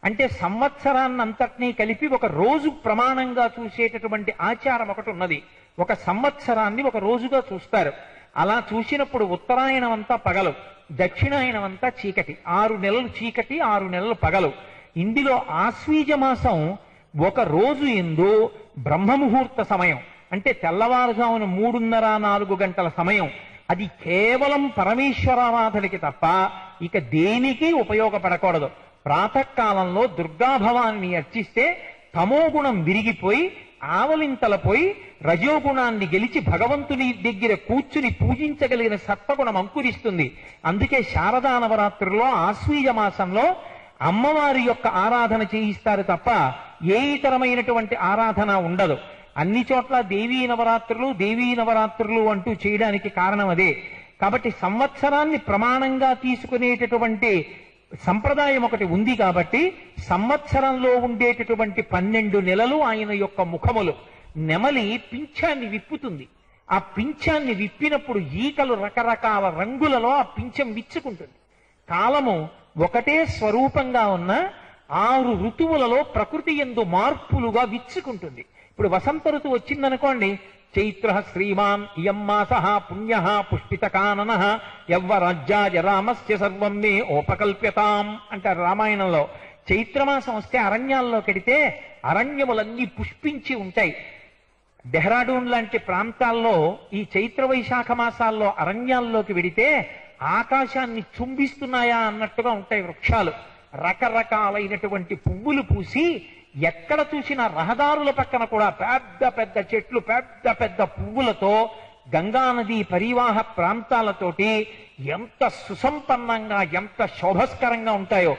అంటే సంవత్సరాన్నంతటినీ కలిపి ఒక రోజు ప్రమాణంగా చూసేటటువంటి ఆచారం ఒకటి ఉన్నది. ఒక సంవత్సరాన్ని ఒక రోజుగా చూస్తారు. అలా చూసినప్పుడు ఉత్తరాయణం అంతా పగలు, దక్షిణాయనం అంతా చీకటి. 6 నెలలు చీకటి, 6 నెలలు పగలు. ఇందులో ఆశ్వీజ మాసం ఒక రోజు ఎందు బ్రహ్మముహూర్త సమయం, అంటే తెల్లవారుజామున 3:30-4 గంటల సమయం. అది కేవలం పరమేశ్వరారాధనకి తప్ప ఇక దేనికి ఉపయోగపడకూడదు. ప్రాతకాలంలో దుర్గాభవాన్ని అర్చిస్తే తమోగుణం విరిగిపోయి ఆవలింతలపోయి రజోగుణాన్ని గెలిచి భగవంతుని దగ్గర కూర్చుని పూజించగలిగిన సత్వగుణం అంకురిస్తుంది. అందుకే శారదా నవరాత్రుల్లో ఆశ్వీజ మాసంలో అమ్మవారి యొక్క ఆరాధన చేయిస్తారు తప్ప ఏ ఇతరమైనటువంటి ఆరాధన ఉండదు. అన్ని చోట్ల దేవీ నవరాత్రులు అంటూ చేయడానికి కారణం అదే. కాబట్టి సంవత్సరాన్ని ప్రమాణంగా తీసుకునేటటువంటి సంప్రదాయం ఒకటి ఉంది. కాబట్టి సంవత్సరంలో ఉండేటటువంటి 12 నెలలు ఆయన యొక్క ముఖములు. నెమలి పింఛాన్ని విప్పుతుంది. ఆ పింఛాన్ని విప్పినప్పుడు ఈకలు రకరకాల రంగులలో ఆ పింఛం విచ్చుకుంటుంది. కాలము ఒకటే స్వరూపంగా ఉన్న 6 ఋతువులలో ప్రకృతి యందు మార్పులుగా విచ్చుకుంటుంది. ఇప్పుడు వసంత ఋతువు వచ్చిందనుకోండి, చైత్ర శ్రీమాన్ ఇయం మాసః పుణ్యః పుష్పితకాననః యవ్వరాజ్యాయ రామస్య సర్వం మే ఓపకల్ప్యతాం అంటారు రామాయణంలో. చైత్రమాసం వస్తే అరణ్యాల్లో కెడితే అరణ్యములన్నీ పుష్పించి ఉంటాయి. డెహ్రాడూన్ లాంటి ప్రాంతాల్లో ఈ చైత్ర వైశాఖ మాసాల్లో అరణ్యాల్లోకి వెడితే ఆకాశాన్ని చుంబిస్తున్నాయా అన్నట్టుగా ఉంటాయి వృక్షాలు. రకరకాలైనటువంటి పువ్వులు పూసి ఎక్కడ చూసినా రహదారుల పక్కన కూడా పెద్ద పెద్ద చెట్లు, పెద్ద పెద్ద పువ్వులతో గంగానది పరివాహ ప్రాంతాలతోటి ఎంత సుసంపన్నంగా ఎంత శోభస్కరంగా ఉంటాయో.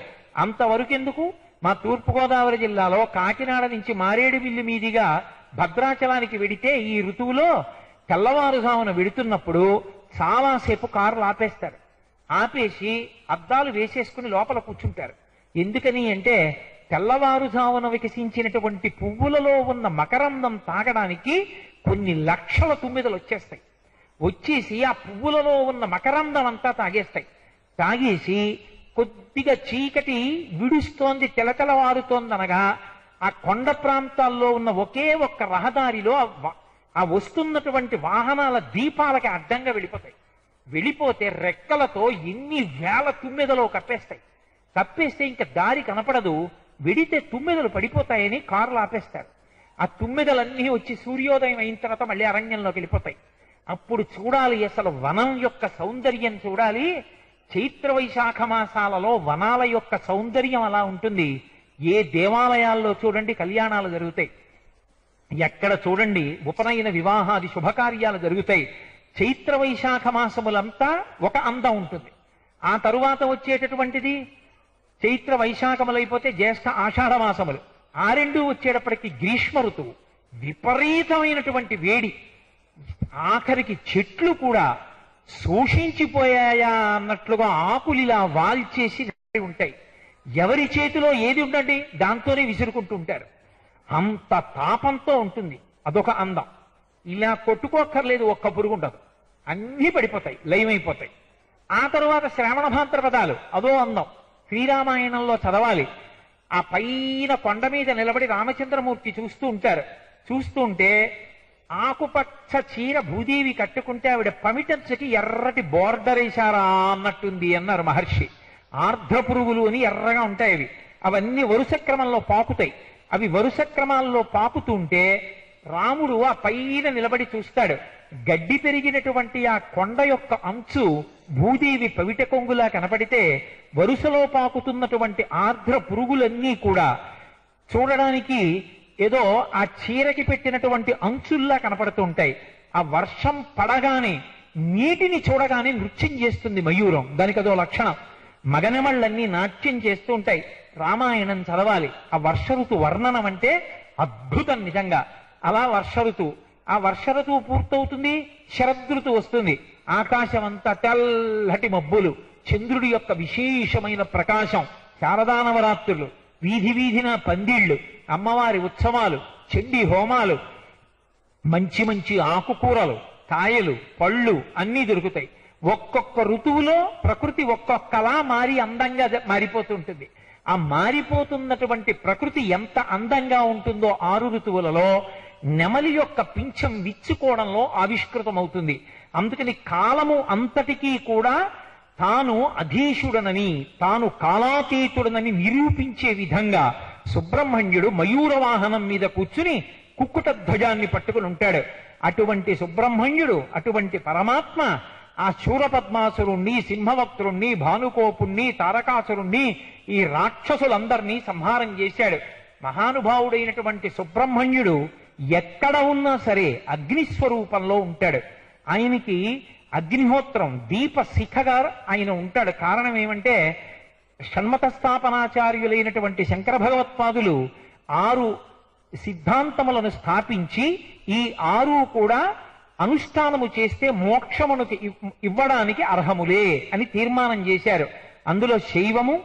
అంతవరకెందుకు, మా తూర్పుగోదావరి జిల్లాలో కాకినాడ నుంచి మారేడుమిల్లి మీదిగా భద్రాచలానికి వెడితే ఈ ఋతువులో తెల్లవారుజామున వెడుతున్నప్పుడు చాలాసేపు కార్లు ఆపేస్తారు. ఆపేసి అద్దాలు వేసేసుకుని లోపల కూర్చుంటారు. ఎందుకని అంటే తెల్లవారుజామున వికసించినటువంటి పువ్వులలో ఉన్న మకరందం తాగడానికి కొన్ని లక్షల తుమ్మెదలు వచ్చేస్తాయి. వచ్చేసి ఆ పువ్వులలో ఉన్న మకరందం అంతా తాగేస్తాయి. తాగేసి కొద్దిగా చీకటి విడుస్తోంది, తెలతెలవారుతోందనగా ఆ కొండ ప్రాంతాల్లో ఉన్న ఒకే ఒక్క రహదారిలో ఆ వస్తున్నటువంటి వాహనాల దీపాలకి అడ్డంగా వెళ్ళిపోతాయి. వెళ్ళిపోతే రెక్కలతో ఎన్ని వేల తుమ్మెదలో కప్పేస్తాయి. కప్పేస్తే ఇంకా దారి కనపడదు. వెడితే తుమ్మెదలు పడిపోతాయని కార్లు ఆపేస్తారు. ఆ తుమ్మెదలన్నీ వచ్చి సూర్యోదయం అయిన తర్వాత మళ్ళీ అరణ్యంలోకి వెళ్ళిపోతాయి. అప్పుడు చూడాలి, అసలు వనం యొక్క సౌందర్యం చూడాలి. చైత్ర వైశాఖ మాసాలలో వనాల యొక్క సౌందర్యం అలా ఉంటుంది. ఏ దేవాలయాల్లో చూడండి కళ్యాణాలు జరుగుతాయి, ఎక్కడ చూడండి ఉపనయన వివాహాది శుభకార్యాలు జరుగుతాయి. చైత్ర వైశాఖ మాసములంతా ఒక అందం ఉంటుంది. ఆ తరువాత వచ్చేటటువంటిది చైత్ర వైశాఖములైపోతే జ్యేష్ఠ ఆషాఢ మాసములు. ఆ రెండు వచ్చేటప్పటికి గ్రీష్మ ఋతువు, విపరీతమైనటువంటి వేడి. ఆఖరికి చెట్లు కూడా శోషించిపోయాయా అన్నట్లుగా ఆకులిలా వాల్చేసి ఉంటాయి. ఎవరి చేతిలో ఏది ఉండండి దాంతోనే విసురుకుంటూ ఉంటారు. అంత తాపంతో ఉంటుంది. అదొక అందం. ఇలా కొట్టుకోక్కర్లేదు, ఒక్క పురుగు ఉండదు, అన్నీ పడిపోతాయి, లయమైపోతాయి. ఆ తరువాత శ్రావణ భాద్రపదాలు, అదో అందం. శ్రీరామాయణంలో చదవాలి. ఆ పైన కొండ మీద నిలబడి రామచంద్రమూర్తి చూస్తూ ఉంటారు. చూస్తూ ఉంటే ఆకుపచ్చ చీర భూదేవి కట్టుకుంటే ఆవిడ పమిటంచకి ఎర్రటి బోర్డర్ వేశారా అన్నట్టుంది అన్నారు మహర్షి. ఆర్ద్ర పురుగులు అని ఎర్రగా ఉంటాయి అవి. అవన్నీ వరుస క్రమంలో పాకుతాయి. అవి వరుస క్రమాల్లో పాకుతుంటే రాముడు ఆ పైన నిలబడి చూస్తాడు. గడ్డి పెరిగినటువంటి ఆ కొండ యొక్క అంచు భూదేవి పవిట కొంగులా కనపడితే వరుసలో పాకుతున్నటువంటి ఆర్ద్ర పురుగులన్నీ కూడా చూడడానికి ఏదో ఆ చీరకి పెట్టినటువంటి అంచుల్లా కనపడుతూ ఉంటాయి. ఆ వర్షం పడగానే నీటిని చూడగానే నృత్యం చేస్తుంది మయూరం. దానికి అదో లక్షణం. మగనెమళ్ళన్నీ నాట్యం చేస్తూ ఉంటాయి. రామాయణం చదవాలి. ఆ వర్ష ఋతు వర్ణనం అంటే అద్భుతం నిజంగా. అలా వర్ష ఋతువు, ఆ వర్ష ఋతువు పూర్తవుతుంది, శరదృతువు వస్తుంది. ఆకాశం అంతా తెల్లటి మబ్బులు, చంద్రుడి యొక్క విశేషమైన ప్రకాశం, శారదా నవరాత్రులు, వీధి వీధిన పందిళ్లు, అమ్మవారి ఉత్సవాలు, చండీ హోమాలు, మంచి మంచి ఆకుకూరలు, కాయలు, పళ్ళు అన్నీ దొరుకుతాయి. ఒక్కొక్క ఋతువులో ప్రకృతి ఒక్కొక్కలా మారి అందంగా మారిపోతుంటుంది. ఆ మారిపోతున్నటువంటి ప్రకృతి ఎంత అందంగా ఉంటుందో 6 ఋతువులలో నెమలి యొక్క పింఛం విచ్చుకోవడంలో ఆవిష్కృతమవుతుంది. అందుకని కాలము అంతటికీ కూడా తాను అధీశుడనని, తాను కాలాతీతుడనని నిరూపించే విధంగా సుబ్రహ్మణ్యుడు మయూర వాహనం మీద కూర్చుని కుక్కుట ధ్వజాన్ని పట్టుకుని ఉంటాడు. అటువంటి సుబ్రహ్మణ్యుడు, అటువంటి పరమాత్మ ఆ శూరపద్మాసురుణ్ణి, సింహవక్త్రుణ్ణి, భానుకోపుణ్ణి, తారకాసురుణ్ణి, ఈ రాక్షసులందరినీ సంహారం చేశాడు. మహానుభావుడైనటువంటి సుబ్రహ్మణ్యుడు ఎక్కడ ఉన్నా సరే అగ్నిస్వరూపంలో ఉంటాడు. ఆయనకి అగ్నిహోత్రం దీప శిఖగా ఆయన ఉంటాడు. కారణం ఏమంటే షణ్మత స్థాపనాచార్యులైనటువంటి శంకర భగవత్పాదులు 6 సిద్ధాంతములను స్థాపించి ఈ 6 కూడా అనుష్ఠానము చేస్తే మోక్షమునకు ఇవ్వడానికి అర్హములే అని తీర్మానం చేశారు. అందులో శైవము,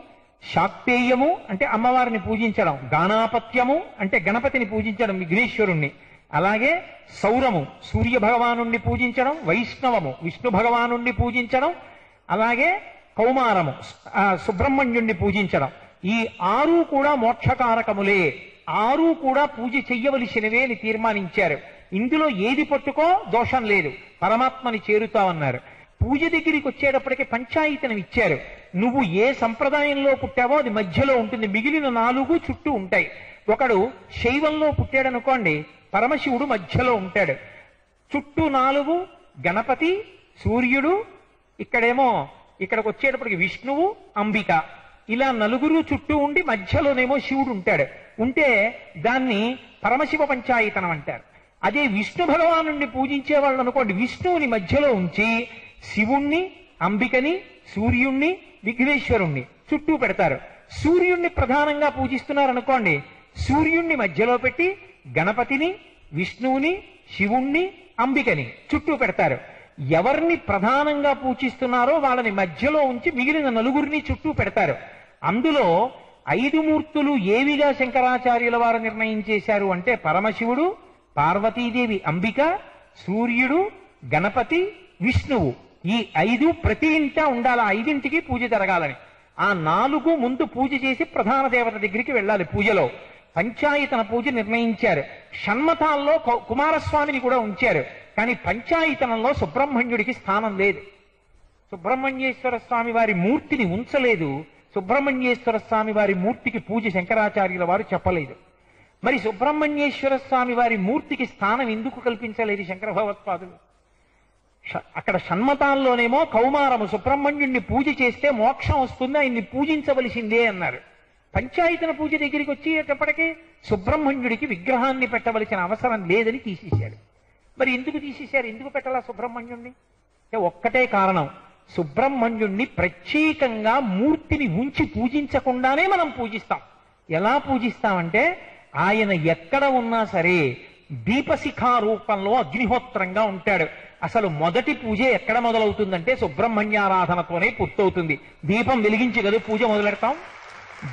శాక్తేయము అంటే అమ్మవారిని పూజించడం, గాణాపత్యము అంటే గణపతిని పూజించడం విఘ్నేశ్వరుణ్ణి, అలాగే సౌరము సూర్య భగవానుణ్ణి పూజించడం, వైష్ణవము విష్ణు భగవానుణ్ణి పూజించడం, అలాగే కౌమారము సుబ్రహ్మణ్యుణ్ణి పూజించడం. ఈ 6 కూడా మోక్షకారకములే, 6 కూడా పూజ చెయ్యవలసినవే అని తీర్మానించారు. ఇందులో ఏది పట్టుకో దోషం లేదు, పరమాత్మని చేరుతావన్నారు. పూజ దగ్గరికి వచ్చేటప్పటికి పంచాయతనం ఇచ్చారు. నువ్వు ఏ సంప్రదాయంలో పుట్టావో అది మధ్యలో ఉంటుంది, మిగిలిన 4 చుట్టూ ఉంటాయి. ఒకడు శైవంలో పుట్టాడనుకోండి, పరమశివుడు మధ్యలో ఉంటాడు. చుట్టూ 4 గణపతి, సూర్యుడు, ఇక్కడికి వచ్చేటప్పటికి విష్ణువు, అంబిక, ఇలా 4 చుట్టూ ఉండి మధ్యలోనేమో శివుడు ఉంటాడు. ఉంటే దాన్ని పరమశివ పంచాయతనం అంటారు. అదే విష్ణు భగవానుణ్ణి పూజించే వాళ్ళు అనుకోండి, విష్ణువుని మధ్యలో ఉంచి శివుణ్ణి, అంబికని, సూర్యుణ్ణి, విఘ్నేశ్వరుణ్ణి చుట్టూ పెడతారు. సూర్యుణ్ణి ప్రధానంగా పూజిస్తున్నారనుకోండి, సూర్యుణ్ణి మధ్యలో పెట్టి గణపతిని, విష్ణువుని, శివుణ్ణి, అంబికని చుట్టూ పెడతారు. ఎవరిని ప్రధానంగా పూజిస్తున్నారో వాళ్ళని మధ్యలో ఉంచి మిగిలిన 4 చుట్టూ పెడతారు. అందులో 5 మూర్తులు ఏవిగా శంకరాచార్యుల వారు నిర్ణయం చేశారు అంటే పరమశివుడు, పార్వతీదేవి అంబిక, సూర్యుడు, గణపతి, విష్ణువు, ఈ 5 ప్రతి ఇంటా ఉండాలి. 5ంటికి పూజ జరగాలని. ఆ 4 ముందు పూజ చేసి ప్రధాన దేవత దగ్గరికి వెళ్ళాలి. పూజలో పంచాయతన పూజ నిర్ణయించారు. షణ్మతాల్లో కుమారస్వామిని కూడా ఉంచారు. కానీ పంచాయతనంలో సుబ్రహ్మణ్యుడికి స్థానం లేదు. సుబ్రహ్మణ్యేశ్వర స్వామి వారి మూర్తిని ఉంచలేదు. సుబ్రహ్మణ్యేశ్వర స్వామి వారి మూర్తికి పూజ శంకరాచార్యుల వారు చెప్పలేదు. మరి సుబ్రహ్మణ్యేశ్వర స్వామి వారి మూర్తికి స్థానం ఎందుకు కల్పించలేదు శంకర భగవత్పాదులు? అక్కడ షణ్మతాల్లోనేమో కౌమారము సుబ్రహ్మణ్యుణ్ణి పూజ చేస్తే మోక్షం వస్తుంది, ఆయన్ని పూజించవలసిందే అన్నారు. పంచాయతన పూజ దగ్గరికి వచ్చేటప్పటికీ సుబ్రహ్మణ్యుడికి విగ్రహాన్ని పెట్టవలసిన అవసరం లేదని తీసేశాడు. మరి ఎందుకు తీసేశారు? ఎందుకు పెట్టాలా సుబ్రహ్మణ్యుణ్ణి? ఒక్కటే కారణం, సుబ్రహ్మణ్యుణ్ణి ప్రత్యేకంగా మూర్తిని ఉంచి పూజించకుండానే మనం పూజిస్తాం. ఎలా పూజిస్తామంటే ఆయన ఎక్కడ ఉన్నా సరే దీపశిఖా రూపంలో అగ్నిహోత్రంగా ఉంటాడు. అసలు మొదటి పూజ ఎక్కడ మొదలవుతుందంటే సుబ్రహ్మణ్యారాధనతోనే పూర్తవుతుంది. దీపం వెలిగించి కదా పూజ మొదలెడతాం.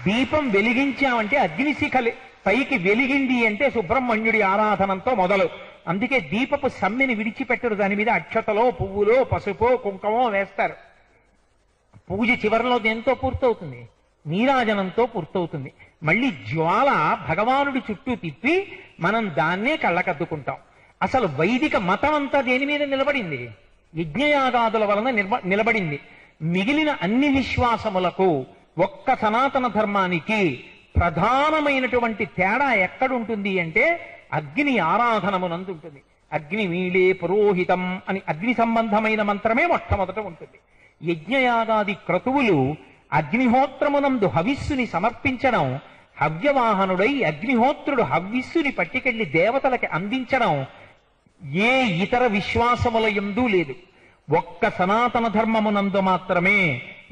దీపం వెలిగించామంటే అగ్నిశిఖ పైకి వెలిగింది అంటే సుబ్రహ్మణ్యుడి ఆరాధనంతో మొదలు. అందుకే దీపపు సమ్మెని విడిచిపెట్టరు, దాని మీద అక్షతలో, పువ్వులో, పసుపో, కుంకుమో వేస్తారు. పూజ చివరిలో దేంతో పూర్తవుతుంది? నీరాజనంతో పూర్తవుతుంది. మళ్ళీ జ్వాల భగవానుడి చుట్టూ తిప్పి మనం దాన్నే కళ్ళకద్దుకుంటాం. అసలు వైదిక మతం అంతా దేని మీద నిలబడింది? యజ్ఞయాగాదుల వలన నిలబడింది. మిగిలిన అన్ని విశ్వాసములకు ఒక్క సనాతన ధర్మానికి ప్రధానమైనటువంటి తేడా ఎక్కడుంటుంది అంటే అగ్ని ఆరాధనమునందుంటుంది. అగ్ని వీళే పురోహితం అని అగ్ని సంబంధమైన మంత్రమే మొట్టమొదట ఉంటుంది. యజ్ఞయాగాది క్రతువులు అగ్నిహోత్రమునందు హవిస్సుని సమర్పించడం, హవ్యవాహనుడై అగ్నిహోత్రుడు హవ్యస్సుని పట్టుకెళ్లి దేవతలకి అందించడం ఏ ఇతర విశ్వాసముల యందు లేదు. ఒక్క సనాతన ధర్మమునందు మాత్రమే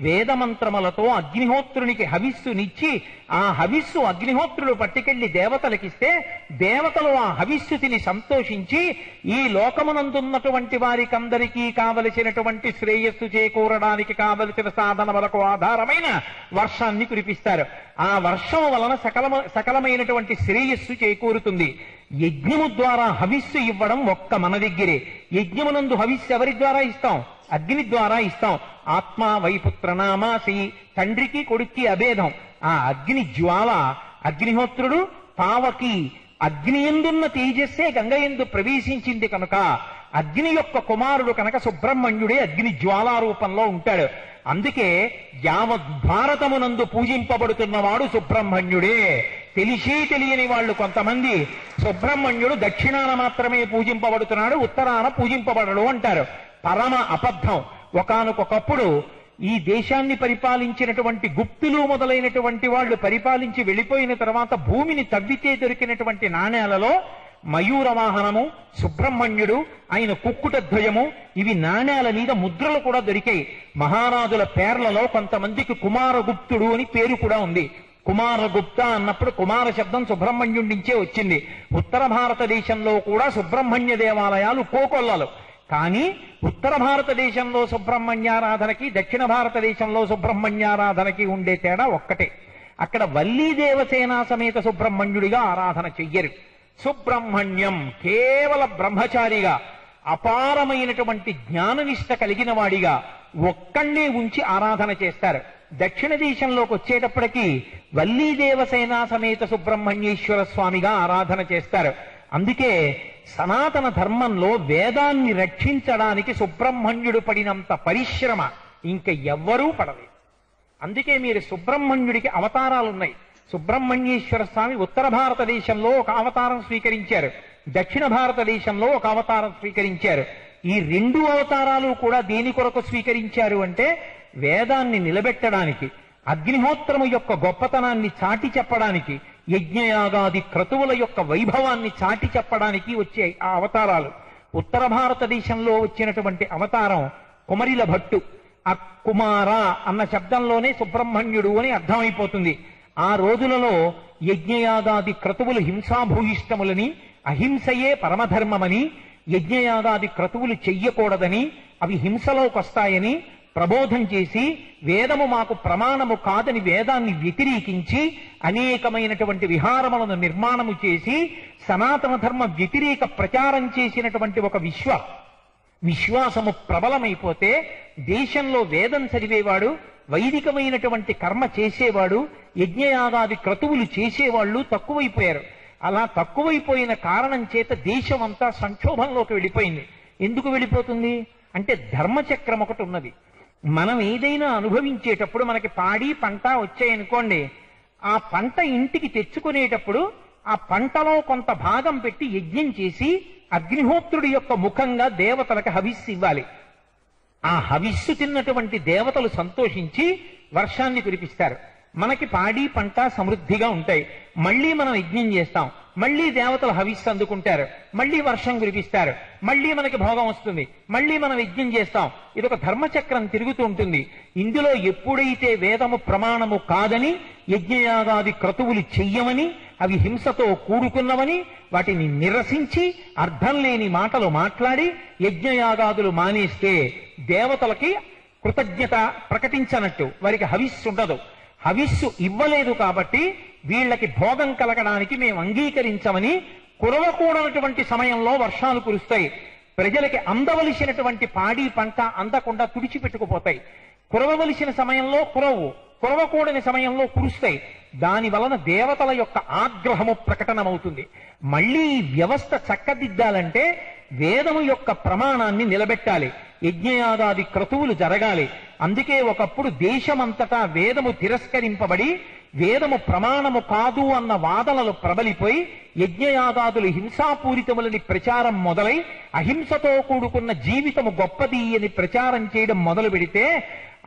వేదమంత్రములతో అగ్నిహోత్రునికి హవిస్సునిచ్చి ఆ హవిస్సు అగ్నిహోత్రుడు పట్టుకెళ్లి దేవతలకిస్తే దేవతలు ఆ హవిస్సు తిని సంతోషించి ఈ లోకమునందున్నటువంటి వారికందరికీ కావలసినటువంటి శ్రేయస్సు చేకూరడానికి కావలసిన సాధనములకు ఆధారమైన వర్షాన్ని కురిపిస్తారు. ఆ వర్షం వలన సకలమైనటువంటి శ్రేయస్సు చేకూరుతుంది. యజ్ఞము ద్వారా హవిస్సు ఇవ్వడం ఒక్క మన దగ్గరే. యజ్ఞమునందు హవిస్సు ఎవరి ద్వారా ఇస్తాం? అగ్ని ద్వారా ఇస్తాం. ఆత్మ వైపుత్ర నామాసి, తండ్రికి కొడుక్కి అభేదం. ఆ అగ్ని జ్వాల, అగ్నిహోత్రుడు పావకి, అగ్ని ఎందున్న తేజస్సే గంగ ఎందు ప్రవేశించింది కనుక అగ్ని యొక్క కుమారుడు కనుక సుబ్రహ్మణ్యుడే అగ్ని జ్వాలా రూపంలో ఉంటాడు. అందుకే యావత్ భారతమునందు పూజింపబడుతున్నవాడు సుబ్రహ్మణ్యుడే. తెలిసి తెలియని వాళ్ళు కొంతమంది సుబ్రహ్మణ్యుడు దక్షిణాన మాత్రమే పూజింపబడుతున్నాడు, ఉత్తరాన పూజింపబడడు అంటారు. పరమ అబద్ధం. ఒకానొకప్పుడు ఈ దేశాన్ని పరిపాలించినటువంటి గుప్తులు మొదలైనటువంటి వాళ్ళు పరిపాలించి వెళ్ళిపోయిన తర్వాత భూమిని తవ్వితే దొరికినటువంటి నాణేలలో మయూర వాహనము, సుబ్రహ్మణ్యుడు, ఆయన కుక్కుట ధ్వజము, ఇవి నాణేల మీద ముద్రలు కూడా దొరికాయి. మహారాజుల పేర్లలో కొంతమందికి కుమారగుప్తుడు అని పేరు కూడా ఉంది. కుమారగుప్త అన్నప్పుడు కుమార శబ్దం సుబ్రహ్మణ్యుడి నుంచే వచ్చింది. ఉత్తర భారతదేశంలో కూడా సుబ్రహ్మణ్య దేవాలయాలు కోకొల్లలు. కానీ ఉత్తర భారతదేశంలో సుబ్రహ్మణ్యారాధనకి, దక్షిణ భారతదేశంలో సుబ్రహ్మణ్యారాధనకి ఉండే తేడా ఒక్కటే. అక్కడ వల్లీ దేవసేన సమేత సుబ్రహ్మణ్యుడిగా ఆరాధన చెయ్యరు. సుబ్రహ్మణ్యం కేవల బ్రహ్మచారిగా, అపారమైనటువంటి జ్ఞాననిష్ట కలిగిన వాడిగా ఒక్కడే ఉంచి ఆరాధన చేస్తారు. దక్షిణ దేశంలోకి వచ్చేటప్పటికీ వల్లీ దేవసేన సమేత సుబ్రహ్మణ్యేశ్వర స్వామిగా ఆరాధన చేస్తారు. అందుకే సనాతన ధర్మంలో వేదాన్ని రక్షించడానికి సుబ్రహ్మణ్యుడు పడినంత పరిశ్రమ ఇంక ఎవ్వరూ పడలేదు. అందుకే మీరు సుబ్రహ్మణ్యుడికి అవతారాలున్నాయి. సుబ్రహ్మణ్యేశ్వర స్వామి ఉత్తర భారతదేశంలో ఒక అవతారం స్వీకరించారు, దక్షిణ భారతదేశంలో ఒక అవతారం స్వీకరించారు. ఈ రెండు అవతారాలు కూడా దేని కొరకు స్వీకరించారు అంటే వేదాన్ని నిలబెట్టడానికి, అగ్నిహోత్రము యొక్క గొప్పతనాన్ని చాటి చెప్పడానికి, యజ్ఞయాగాది క్రతువుల యొక్క వైభవాన్ని చాటి చెప్పడానికి వచ్చే ఆ అవతారాలు. ఉత్తర భారతదేశంలో వచ్చినటువంటి అవతారం కుమరిల భట్టు. ఆ కుమార అన్న శబ్దంలోనే సుబ్రహ్మణ్యుడు అని అర్థమైపోతుంది. ఆ రోజులలో యజ్ఞయాగాది క్రతువులు హింసాభూయిష్టములని, అహింసయే పరమధర్మమని, యజ్ఞయాగాది క్రతువులు చెయ్యకూడదని, అవి హింసలోకొస్తాయని ప్రబోధం చేసి వేదము మాకు ప్రమాణము కాదని వేదాన్ని వ్యతిరేకించి అనేకమైనటువంటి విహారములను నిర్మాణము చేసి సనాతన ధర్మ వ్యతిరేక ప్రచారం చేసినటువంటి ఒక విశ్వాసము ప్రబలమైపోతే దేశంలో వేదం చదివేవాడు, వైదికమైనటువంటి కర్మ చేసేవాడు, యజ్ఞయాగాది క్రతువులు చేసేవాళ్ళు తక్కువైపోయారు. అలా తక్కువైపోయిన కారణం చేత దేశం అంతా సంక్షోభంలోకి వెళ్ళిపోయింది. ఎందుకు వెళ్ళిపోతుంది అంటే ధర్మచక్రం ఒకటి ఉన్నది. మనం ఏదైనా అనుభవించేటప్పుడు మనకి పాడి పంట వచ్చాయనుకోండి, ఆ పంట ఇంటికి తెచ్చుకునేటప్పుడు ఆ పంటలో కొంత భాగం పెట్టి యజ్ఞం చేసి అగ్నిహోత్రుడి యొక్క ముఖంగా దేవతలకు హవిస్సు ఇవ్వాలి. ఆ హవిస్సు తిన్నటువంటి దేవతలు సంతోషించి వర్షాన్ని కురిపిస్తారు. మనకి పాడి పంట సమృద్ధిగా ఉంటాయి. మళ్ళీ మనం యజ్ఞం చేస్తాం, మళ్ళీ దేవతలు హవిస్సు అందుకుంటారు, మళ్ళీ వర్షం కురిపిస్తారు, మళ్ళీ మనకి భోగం వస్తుంది, మళ్ళీ మనం యజ్ఞం చేస్తాం. ఇదొక ధర్మచక్రం తిరుగుతూ ఉంటుంది. ఇందులో ఎప్పుడైతే వేదము ప్రమాణము కాదని, యజ్ఞయాగాది క్రతువులు చెయ్యమని, అవి హింసతో కూడుకున్నవని వాటిని నిరసించి అర్థం లేని మాటలు మాట్లాడి యజ్ఞయాగాదులు మానేస్తే దేవతలకి కృతజ్ఞత ప్రకటించనట్టు, వారికి హవిస్సు ఉండదు. హవిస్సు ఇవ్వలేదు కాబట్టి వీళ్ళకి భోగం కలగడానికి మేము అంగీకరించమని కురవకూడనటువంటి సమయంలో వర్షాలు కురుస్తాయి. ప్రజలకి అందవలసినటువంటి పాడి పంట అందకుండా తుడిచిపెట్టుకుపోతాయి. కురవవలసిన సమయంలో కురవు, కురవకూడని సమయంలో కురుస్తాయి. దాని వలన దేవతల యొక్క ఆగ్రహము ప్రకటనమవుతుంది. మళ్ళీ ఈ వ్యవస్థ చక్కదిద్దాలంటే వేదము యొక్క ప్రమాణాన్ని నిలబెట్టాలి, యజ్ఞయాగాది క్రతువులు జరగాలి. అందుకే ఒకప్పుడు దేశమంతటా వేదము తిరస్కరింపబడి వేదము ప్రమాణము కాదు అన్న వాదనలు ప్రబలిపోయి యజ్ఞయాగాదులు హింసాపూరితములని ప్రచారం మొదలై అహింసతో కూడుకున్న జీవితము గొప్పది అని ప్రచారం చేయడం మొదలు పెడితే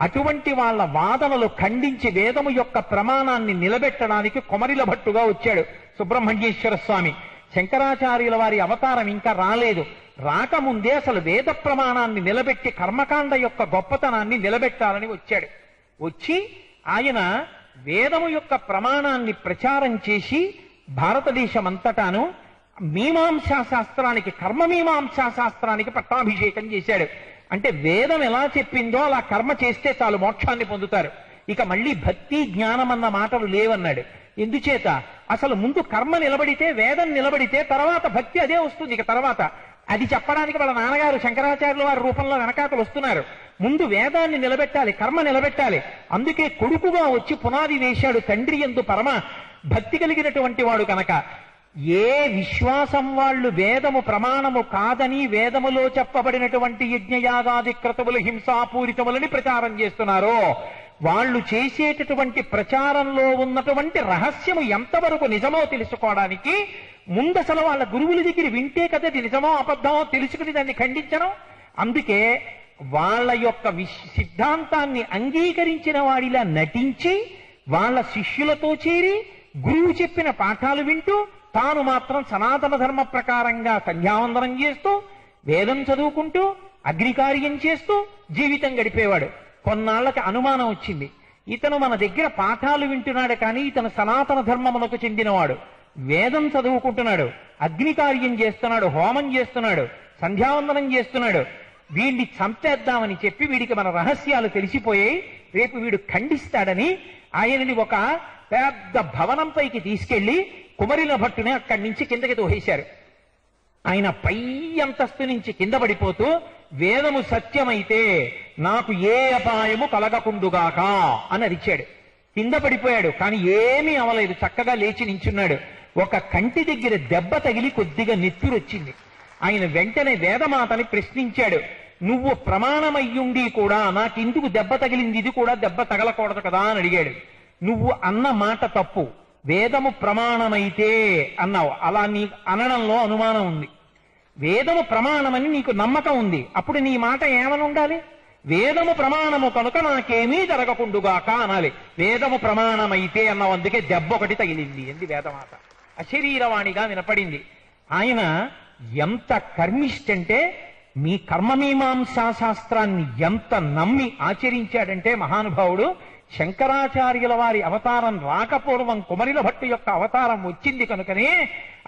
అటువంటి వాళ్ళ వాదనలు ఖండించి వేదము యొక్క ప్రమాణాన్ని నిలబెట్టడానికి కొమరిల భట్టుగా వచ్చాడు సుబ్రహ్మణ్యేశ్వర స్వామి. శంకరాచార్యుల వారి అవతారం ఇంకా రాలేదు. రాకముందే అసలు వేద ప్రమాణాన్ని నిలబెట్టి కర్మకాండ యొక్క గొప్పతనాన్ని నిలబెట్టాలని వచ్చాడు. వచ్చి ఆయన వేదము యొక్క ప్రమాణాన్ని ప్రచారం చేసి భారతదేశం అంతటాను మీమాంసా శాస్త్రానికి, కర్మమీమాంసా శాస్త్రానికి పట్టాభిషేకం చేశాడు. అంటే వేదం ఎలా చెప్పిందో అలా కర్మ చేస్తే చాలు మోక్షాన్ని పొందుతారు. ఇక మళ్ళీ భక్తి జ్ఞానం అన్న మాటలు లేవన్నాడు. ఎందుచేత అసలు ముందు కర్మ నిలబడితే, వేదం నిలబడితే తర్వాత భక్తి అదే వస్తుంది. ఇక తర్వాత అది చెప్పడానికి వాళ్ళ నాన్నగారు శంకరాచార్యుల వారి రూపంలో వెనకాతలు వస్తున్నారు. ముందు వేదాన్ని నిలబెట్టాలి, కర్మ నిలబెట్టాలి. అందుకే కొడుకుగా వచ్చి పునాది వేశాడు. తండ్రి యందు పరమ భక్తి కలిగినటువంటి వాడు కనుక ఏ విశ్వాసం వాళ్ళు వేదము ప్రమాణము కాదని వేదములో చెప్పబడినటువంటి యజ్ఞయాగాది క్రతువులు హింసాపూరితములని ప్రచారం చేస్తున్నారో వాళ్ళు చేసేటటువంటి ప్రచారంలో ఉన్నటువంటి రహస్యము ఎంతవరకు నిజమో తెలుసుకోవడానికి ముందసలు వాళ్ళ గురువుల దగ్గర వింటే కదా అది నిజమో అబద్ధమో తెలుసుకుని దాన్ని ఖండించడం. అందుకే వాళ్ళ యొక్క సిద్ధాంతాన్ని అంగీకరించిన వాడిలా నటించి వాళ్ళ శిష్యులతో చేరి గురువు చెప్పిన పాఠాలు వింటూ తాను మాత్రం సనాతన ధర్మ ప్రకారంగా సంధ్యావందనం చేస్తూ వేదం చదువుకుంటూ అగ్నికార్యం చేస్తూ జీవితం గడిపేవాడు. కొన్నాళ్లకి అనుమానం వచ్చింది, ఇతను మన దగ్గర పాఠాలు వింటున్నాడు కానీ ఇతను సనాతన ధర్మమునకు చెందినవాడు, వేదం చదువుకుంటున్నాడు, అగ్నికార్యం చేస్తున్నాడు, హోమం చేస్తున్నాడు, సంధ్యావందనం చేస్తున్నాడు, వీడిని చంపేద్దామని చెప్పి వీడికి మన రహస్యాలు తెలిసిపోయాయి, రేపు వీడు ఖండిస్తాడని ఆయనని ఒక పెద్ద భవనంపైకి తీసుకెళ్లి కుమరిల భట్టుని అక్కడి నుంచి కిందకి తోసేశారు. ఆయన పై అంతస్తు నుంచి కింద పడిపోతూ వేదము సత్యమైతే నాకు ఏ అపాయము కలగకుండుగాక అని అరిచాడు. కింద పడిపోయాడు కానీ ఏమీ అవలేదు, చక్కగా లేచి నించున్నాడు. ఒక కంటి దగ్గర దెబ్బ తగిలి కొద్దిగా నెత్తురొచ్చింది. ఆయన వెంటనే వేదమాతని ప్రశ్నించాడు, నువ్వు ప్రమాణమయ్యుండి కూడా నాకెందుకు దెబ్బ తగిలింది, ఇది కూడా దెబ్బ తగలకూడదు కదా అని అడిగాడు. నువ్వు అన్న మాట తప్పు, వేదము ప్రమాణమైతే అన్నావు, అలా నీ అనడంలో అనుమానం ఉంది. వేదము ప్రమాణమని నీకు నమ్మకం ఉంది, అప్పుడు నీ మాట ఏమని ఉండాలి? వేదము ప్రమాణము కనుక నాకేమీ జరగకుండుగాక అనాలి. వేదము ప్రమాణమైతే అన్నావు, అందుకే దెబ్బ ఒకటి తగిలింది అంది వేదమాత. అశరీరవాణిగా వినపడింది. ఆయన ఎంత కర్మిష్టంటే మీ కర్మమీమాంసా శాస్త్రాన్ని ఎంత నమ్మి ఆచరించాడంటే మహానుభావుడు, శంకరాచార్యుల వారి అవతారం రాకపూర్వం కుమరిల భట్టు యొక్క అవతారం వచ్చింది కనుకనే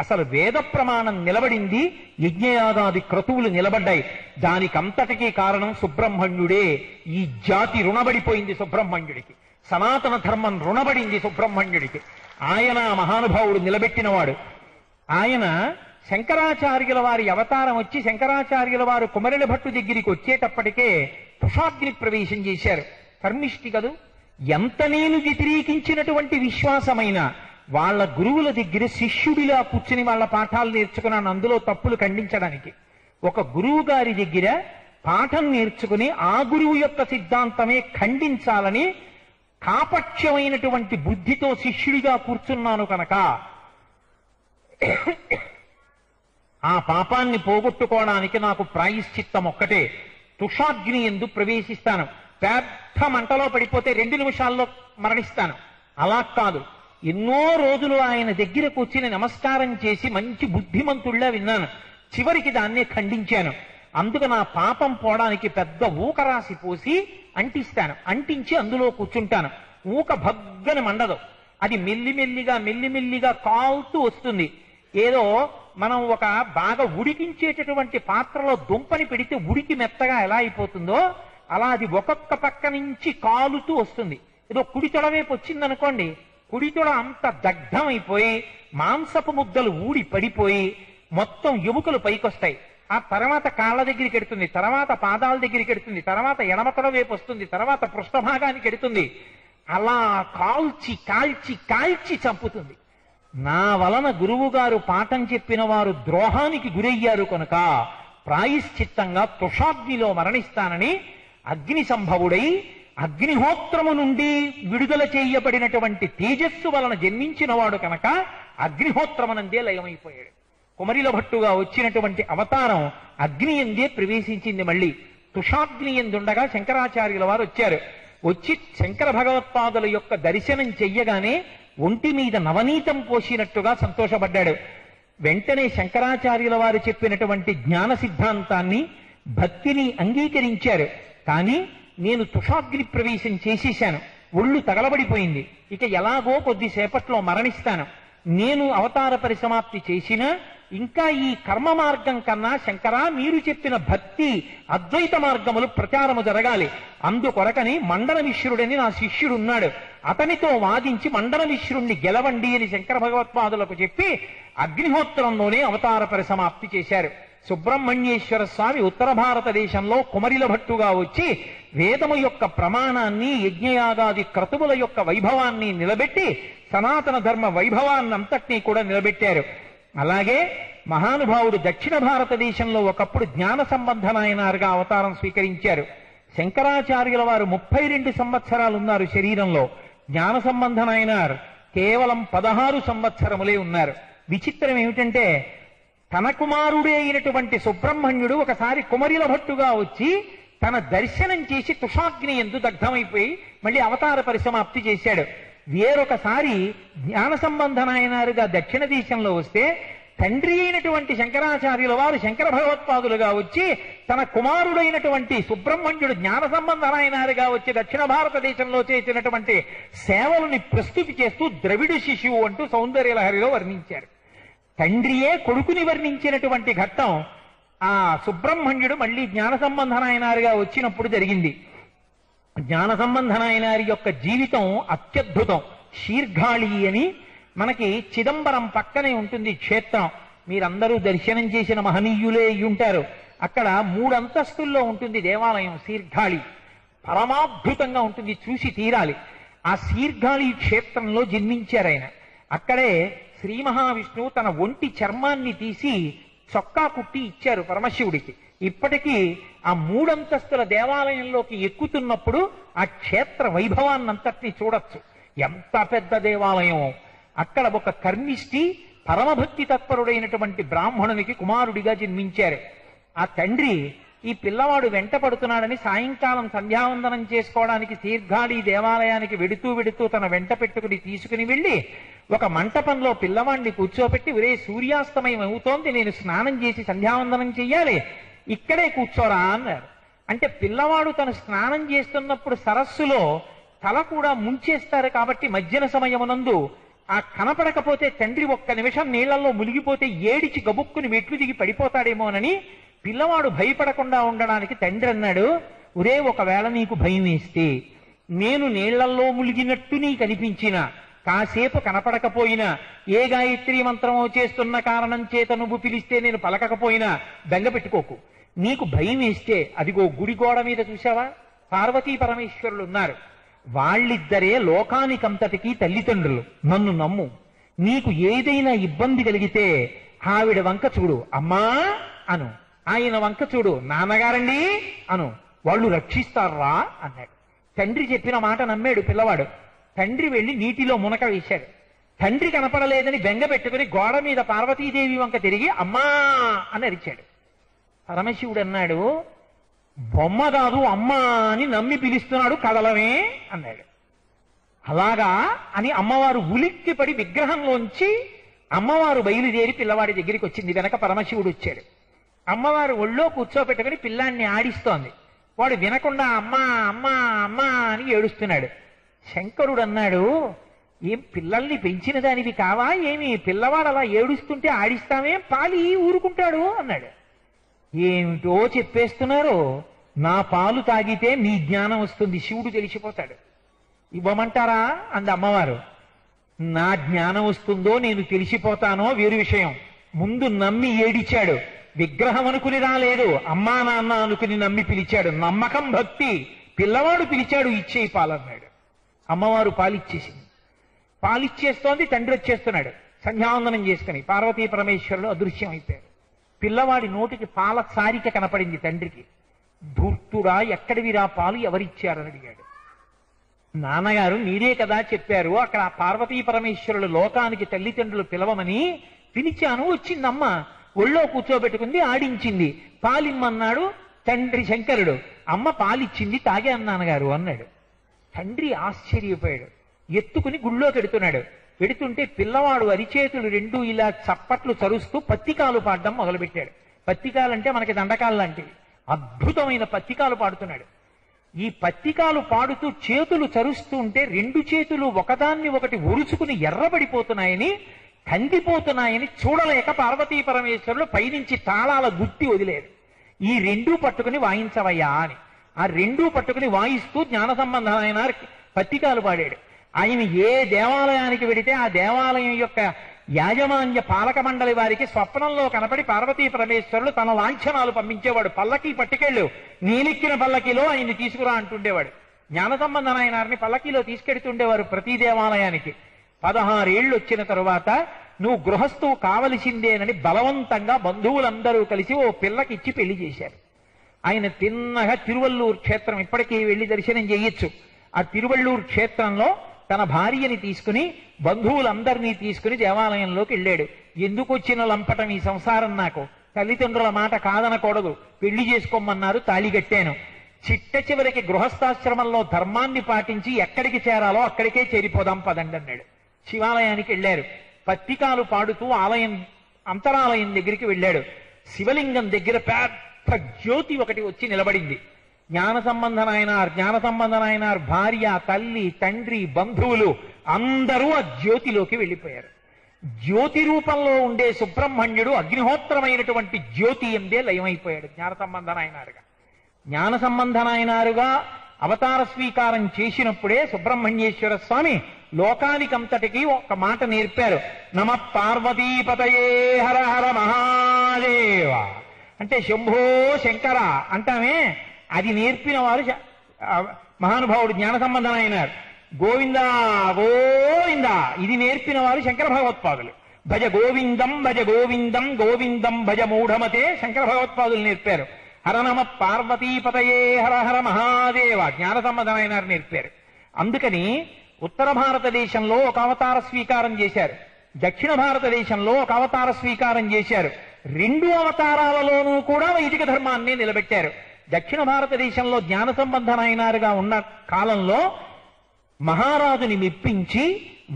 అసలు వేద ప్రమాణం నిలబడింది, యజ్ఞయాగాది క్రతువులు నిలబడ్డాయి. దానికంతటికీ కారణం సుబ్రహ్మణ్యుడే. ఈ జాతి రుణబడిపోయింది సుబ్రహ్మణ్యుడికి, సనాతన ధర్మం రుణబడింది సుబ్రహ్మణ్యుడికి. ఆయన మహానుభావుడు నిలబెట్టినవాడు. ఆయన శంకరాచార్యుల వారి అవతారం వచ్చి శంకరాచార్యుల వారు కుమరిల భట్టు దగ్గరికి వచ్చేటప్పటికే కుషాగ్ని ప్రవేశం చేశారు. కర్మిష్టి కదూ, ఎంత నేను వ్యతిరేకించినటువంటి విశ్వాసమైన వాళ్ళ గురువుల దగ్గర శిష్యుడిలా కూర్చుని వాళ్ళ పాఠాలు నేర్చుకున్నాను, అందులో తప్పులు ఖండించడానికి. ఒక గురువు గారి దగ్గర పాఠం నేర్చుకుని ఆ గురువు యొక్క సిద్ధాంతమే ఖండించాలని కాపక్ష్యమైనటువంటి బుద్ధితో శిష్యుడిగా కూర్చున్నాను కనుక ఆ పాపాన్ని పోగొట్టుకోవడానికి నాకు ప్రాయశ్చిత్తం ఒక్కటే, తుషాగ్ని యందు ప్రవేశిస్తాను. పెద్ద మంటలో పడిపోతే 2 నిమిషాల్లో మరణిస్తాను. అలా కాదు, ఎన్నో రోజులు ఆయన దగ్గర కూర్చుని నమస్కారం చేసి మంచి బుద్ధిమంతుళ్ళ విన్నాను, చివరికి దాన్నే ఖండించాను. అందుకు నా పాపం పోవడానికి పెద్ద ఊకరాసి పోసి అంటిస్తాను, అంటించి అందులో కూర్చుంటాను. ఊక భగ్గని మండదు, అది మెల్లిమెల్లిగా కాలుతూ వస్తుంది. ఏదో మనం ఒక బాగా ఉడికించేటటువంటి పాత్రలో దుంపని పెడితే ఉడికి మెత్తగా ఎలా అయిపోతుందో అలా అది ఒక్కొక్క పక్క నుంచి కాలుతూ వస్తుంది. ఏదో కుడితొడ వైపు వచ్చిందనుకోండి, కుడితొడ అంత దగ్ధం అయిపోయి మాంసపు ముద్దలు ఊడి పడిపోయి మొత్తం ఎముకలు పైకొస్తాయి. ఆ తర్వాత కాళ్ళ దగ్గరికి ఎడుతుంది, తర్వాత పాదాల దగ్గరికి ఎడుతుంది, తర్వాత ఎడమతొడ వైపు వస్తుంది, తర్వాత పృష్ఠభాగానికి ఎడుతుంది. అలా కాల్చి కాల్చి కాల్చి చంపుతుంది. నా వలన గురువు గారు పాఠం చెప్పిన వారు ద్రోహానికి గురయ్యారు కనుక ప్రాయశ్చిత్తంగా తుషాగ్నిలో మరణిస్తానని అగ్ని సంభవుడై అగ్నిహోత్రము నుండి విడుదల చేయబడినటువంటి తేజస్సు వలన జన్మించిన వాడు కనుక అగ్నిహోత్రమునందే లయమైపోయాడు. కుమరిల భట్టుగా వచ్చినటువంటి అవతారం అగ్ని ఎందే ప్రవేశించింది. మళ్ళీ తుషాగ్ని ఎందుండగా శంకరాచార్యుల వారు వచ్చారు. వచ్చి శంకర భగవత్పాదుల యొక్క దర్శనం చెయ్యగానే ఒంటి మీద నవనీతం పోసినట్టుగా సంతోషపడ్డాడు. వెంటనే శంకరాచార్యుల వారు చెప్పినటువంటి జ్ఞాన సిద్ధాంతాన్ని భక్తిని అంగీకరించారు. కానీ నేను తుషాగ్ని ప్రవేశం చేసేశాను, ఒళ్ళు తగలబడిపోయింది, ఇక ఎలాగో కొద్దిసేపట్లో మరణిస్తాను. నేను అవతార పరిసమాప్తి చేసినా ఇంకా ఈ కర్మ మార్గం కన్నా శంకరా మీరు చెప్పిన భక్తి అద్వైత మార్గములు ప్రచారము జరగాలి. అందుకొరకని మండన మిశ్రుడని నా శిష్యుడున్నాడు, అతనితో వాదించి మండన మిశ్రుణ్ణి గెలవండి అని శంకర భగవత్పాదులకు చెప్పి అగ్నిహోత్రంలోనే అవతార పరిసమాప్తి చేశారు. సుబ్రహ్మణ్యేశ్వర స్వామి ఉత్తర భారతదేశంలో కుమరిల భట్టుగా వచ్చి వేదము యొక్క ప్రమాణాన్ని యజ్ఞయాగాది క్రతువుల యొక్క వైభవాన్ని నిలబెట్టి సనాతన ధర్మ వైభవాన్నంతటినీ కూడా నిలబెట్టారు. అలాగే మహానుభావుడు దక్షిణ భారతదేశంలో ఒకప్పుడు జ్ఞాన సంబంధ నాయనారుగా అవతారం స్వీకరించారు. శంకరాచార్యుల వారు 32 సంవత్సరాలు ఉన్నారు శరీరంలో. జ్ఞాన సంబంధ నాయనార్ కేవలం 16 సంవత్సరములే ఉన్నారు. విచిత్రం ఏమిటంటే తన కుమారుడే అయినటువంటి సుబ్రహ్మణ్యుడు ఒకసారి కుమరిల భట్టుగా వచ్చి తన దర్శనం చేసి తుషాగ్ని ఎందు దగ్ధమైపోయి మళ్ళీ అవతార పరిసమాప్తి చేశాడు. వేరొకసారి జ్ఞాన సంబంధ నాయనారుగా దక్షిణ దేశంలో వస్తే తండ్రి అయినటువంటి శంకరాచార్యుల వారు శంకర భగవత్పాదులుగా వచ్చి తన కుమారుడైనటువంటి సుబ్రహ్మణ్యుడు జ్ఞాన సంబంధ నాయనారుగా వచ్చి దక్షిణ భారతదేశంలో చేసినటువంటి సేవలని ప్రస్తుతి చేస్తూ ద్రవిడ శిశువు అంటూ సౌందర్యలహరిలో వర్ణించారు. తండ్రియే కొడుకుని వర్ణించినటువంటి ఘట్టం ఆ సుబ్రహ్మణ్యుడు మళ్ళీ జ్ఞాన సంబంధ నాయనారుగా వచ్చినప్పుడు జరిగింది. జ్ఞాన సంబంధ నాయనారి యొక్క జీవితం అత్యద్భుతం. శీర్ఘాళి అని మనకి చిదంబరం పక్కనే ఉంటుంది క్షేత్రం. మీరందరూ దర్శనం చేసిన మహనీయులే అయ్యుంటారు. అక్కడ 3 అంతస్తుల్లో ఉంటుంది దేవాలయం శీర్ఘాళి. పరమాద్భుతంగా ఉంటుంది, చూసి తీరాలి. ఆ శీర్ఘాళి క్షేత్రంలో జన్మించారు ఆయన. అక్కడే శ్రీ మహావిష్ణువు తన ఒంటి చర్మాన్ని తీసి చొక్కా కుట్టి ఇచ్చారు పరమశివుడికి. ఇప్పటికీ ఆ 3 అంతస్తుల దేవాలయంలోకి ఎక్కుతున్నప్పుడు ఆ క్షేత్ర వైభవాన్నంతటినీ చూడొచ్చు. ఎంత పెద్ద దేవాలయం! అక్కడ ఒక కర్మిష్టి పరమభక్తి తత్పరుడైనటువంటి బ్రాహ్మణునికి కుమారుడిగా జన్మించారు. ఆ తండ్రి ఈ పిల్లవాడు వెంట పడుతున్నాడని సాయంకాలం సంధ్యావందనం చేసుకోవడానికి శీర్ఘాళి దేవాలయానికి వెడుతూ తన వెంట పెట్టుకుని తీసుకుని వెళ్ళి ఒక మంటపంలో పిల్లవాడిని కూర్చోబెట్టి, ఒరే సూర్యాస్తమయం అవుతోంది, నేను స్నానం చేసి సంధ్యావందనం చెయ్యాలి, ఇక్కడే కూర్చోరా అన్నారు. అంటే పిల్లవాడు తను స్నానం చేస్తున్నప్పుడు సరస్సులో తల కూడా ముంచేస్తారు కాబట్టి మధ్యన సమయమునందు ఆ కనపడకపోతే తండ్రి ఒక్క నిమిషం నీళ్లలో మునిగిపోతే ఏడిచి గబుక్కుని మెట్లు దిగి పడిపోతాడేమోనని పిల్లవాడు భయపడకుండా ఉండడానికి తండ్రి అన్నాడు, ఒరే ఒకవేళ నీకు భయం వేస్తే నేను నీళ్లల్లో ములిగినట్టు నీకు అనిపించిన కాసేపు కనపడకపోయినా, ఏ గాయత్రీ మంత్రమో చేస్తున్న కారణం చేత నువ్వు పిలిస్తే నేను పలకకపోయినా బెంగ పెట్టుకోకు. నీకు భయం వేస్తే అదిగో గుడి గోడ మీద చూసావా పార్వతీ పరమేశ్వరులు ఉన్నారు, వాళ్ళిద్దరే లోకానికంతటికీ తల్లిదండ్రులు. నన్ను నమ్ము. నీకు ఏదైనా ఇబ్బంది కలిగితే ఆవిడ వంక చూడు, అమ్మా అను, ఆయన వంక చూడు, నాన్నగారండి అను, వాళ్ళు రక్షిస్తారా అన్నాడు. తండ్రి చెప్పిన మాట నమ్మాడు పిల్లవాడు. తండ్రి వెళ్లి నీటిలో మునక వేశాడు. తండ్రి కనపడలేదని బెంగ పెట్టుకుని గోడ మీద పార్వతీదేవి వంక తిరిగి అమ్మా అని అరిచాడు. పరమశివుడు అన్నాడు, బొమ్మ కాదు అమ్మా అని నమ్మి పిలుస్తున్నాడు, కదలమే అన్నాడు. అలాగా అని అమ్మవారు ఉలిక్కిపడి విగ్రహంలోంచి అమ్మవారు బయలుదేరి పిల్లవాడి దగ్గరికి వచ్చింది. వెనక పరమశివుడు వచ్చాడు. అమ్మవారు ఒళ్ళో కూర్చోపెట్టుకుని పిల్లాన్ని ఆడిస్తోంది. వాడు వినకుండా అమ్మా అమ్మా అమ్మా అని ఏడుస్తున్నాడు. శంకరుడు అన్నాడు, ఏం పిల్లల్ని పెంచిన దానివి కావా ఏమి, పిల్లవాడు అలా ఏడుస్తుంటే ఆడిస్తామేం, పాలి ఊరుకుంటాడు అన్నాడు. ఏమిటో చెప్పేస్తున్నారు, నా పాలు తాగితే మీ జ్ఞానం వస్తుంది, శివుడు తెలిసిపోతాడు, ఇవ్వమంటారా అంది అమ్మవారు. నా జ్ఞానం వస్తుందో నేను తెలిసిపోతానో వేరు విషయం. ముందు నమ్మి ఏడిచాడు, విగ్రహం అనుకుని రాలేదు, అమ్మా నాన్న అనుకుని నమ్మి పిలిచాడు. నమ్మకం భక్తి. పిల్లవాడు పిలిచాడు, ఇచ్చేయి పాలన్నాడు. అమ్మవారు పాలిచ్చేసింది. పాలిచ్చేస్తోంది, తండ్రి వచ్చేస్తున్నాడు సంధ్యావందనం చేసుకుని. పార్వతీ పరమేశ్వరులు అదృశ్యం అయిపోయారు. పిల్లవాడి నోటికి పాల సారిక కనపడింది. తండ్రికి ధూర్తుడా ఎక్కడివిరా పాలు ఎవరిచ్చారని అడిగాడు. నాన్నగారు మీరే కదా చెప్పారు, అక్కడ పార్వతీ పరమేశ్వరులు లోకానికి తల్లిదండ్రులు పిలవమని పిలిచాను, వచ్చిందమ్మ, ఒళ్ళో కూర్చోబెట్టుకుంది, ఆడించింది, పాలిమ్మన్నాడు తండ్రి శంకరుడు. అమ్మ పాలిచ్చింది, తాగే నాన్నగారు అన్నాడు. తండ్రి ఆశ్చర్యపోయాడు. ఎత్తుకుని గుళ్ళో పెడుతున్నాడు. పెడుతుంటే పిల్లవాడు అరిచేతులు రెండూ ఇలా చప్పట్లు చరుస్తూ పత్తికాలు పాడడం మొదలుపెట్టాడు. పత్తికాలంటే మనకి దండకాలు లాంటివి. అద్భుతమైన పత్తికాలు పాడుతున్నాడు. ఈ పత్తికాలు పాడుతూ చేతులు చరుస్తూ ఉంటే 2 చేతులు ఒకదాన్ని ఒకటి ఒరుచుకుని ఎర్రబడిపోతున్నాయని, కందిపోతున్నాయని చూడలేక పార్వతీ పరమేశ్వరులు పైనుంచి తాళాల గుత్తి వదిలేరు. ఈ 2 పట్టుకుని వాయించవయ్యా అని. ఆ 2 పట్టుకుని వాయిస్తూ జ్ఞాన సంబంధమైన పత్తికాలు పాడాడు. ఆయన ఏ దేవాలయానికి వెడితే ఆ దేవాలయం యొక్క యాజమాన్య పాలక మండలి వారికి స్వప్నంలో కనపడి పార్వతీ పరమేశ్వరులు తన లాంఛనాలు పంపించేవాడు. పల్లకి పట్టుకెళ్ళు, నేనెక్కిన పల్లకిలో ఆయన్ని తీసుకురా అంటుండేవాడు. జ్ఞాన సంబంధనాయనారిని పల్లకీలో తీసుకెడుతుండేవారు ప్రతి దేవాలయానికి. 16 ఏళ్ళు వచ్చిన తరువాత నువ్వు గృహస్థువు కావలసిందేనని బలవంతంగా బంధువులందరూ కలిసి ఓ పిల్లకిచ్చి పెళ్లి చేశారు. ఆయన తిన్నగా తిరువల్లూరు క్షేత్రం ఇప్పటికీ వెళ్లి దర్శనం చేయొచ్చు. ఆ తిరువల్లూరు క్షేత్రంలో తన భార్యని తీసుకుని బంధువులందరినీ తీసుకుని దేవాలయంలోకి వెళ్ళాడు. ఎందుకు వచ్చిన లంపటం ఈ సంసారం, నాకు తల్లిదండ్రుల మాట కాదనకూడదు, పెళ్లి చేసుకోమన్నారు, తాళి కట్టాను. చిట్ట చివరికి గృహస్థాశ్రమంలో ధర్మాన్ని పాటించి ఎక్కడికి చేరాలో అక్కడికే చేరిపోదాం పదండి అన్నాడు. శివాలయానికి వెళ్ళారు. పత్రికాలు పాడుతూ ఆలయం అంతరాలయం దగ్గరికి వెళ్ళాడు. శివలింగం దగ్గర పెద్ద జ్యోతి ఒకటి వచ్చి నిలబడింది. జ్ఞాన సంబంధనాయనార్ భార్య, తల్లి, తండ్రి, బంధువులు అందరూ ఆ జ్యోతిలోకి వెళ్ళిపోయారు. జ్యోతి రూపంలో ఉండే సుబ్రహ్మణ్యుడు అగ్నిహోత్రమైనటువంటి జ్యోతి ఎందే లయమైపోయాడు జ్ఞాన సంబంధనాయనారుగా. జ్ఞాన సంబంధనాయనారుగా అవతార స్వీకారం చేసినప్పుడే సుబ్రహ్మణ్యేశ్వర స్వామి లోకానికంతటికి ఒక మాట నేర్పారు. నమ పార్వతీపతయే హర హర మహాదేవ అంటే శంభో శంకర అంటామే, అది నేర్పిన వారు మహానుభావుడు జ్ఞాన సంబంధనాయనారు. గోవిందా గోవిందా ఇది నేర్పిన వారు శంకర భగవత్పాదులు. భజ గోవిందం భజ గోవిందం గోవిందం భజ మూఢమతే శంకర భగవత్పాదులు నేర్పారు. హర నమ పార్వతీపతయే హర హర మహాదేవ జ్ఞాన సంబంధనాయనారు నేర్పారు. అందుకని ఉత్తర భారతదేశంలో ఒక అవతార స్వీకారం చేశారు, దక్షిణ భారతదేశంలో ఒక అవతార స్వీకారం చేశారు. 2 అవతారాలలోనూ కూడా వైదిక ధర్మాన్ని నిలబెట్టారు. దక్షిణ భారతదేశంలో జ్ఞాన సంబంధనాయనారుగా ఉన్న కాలంలో మహారాజుని మెప్పించి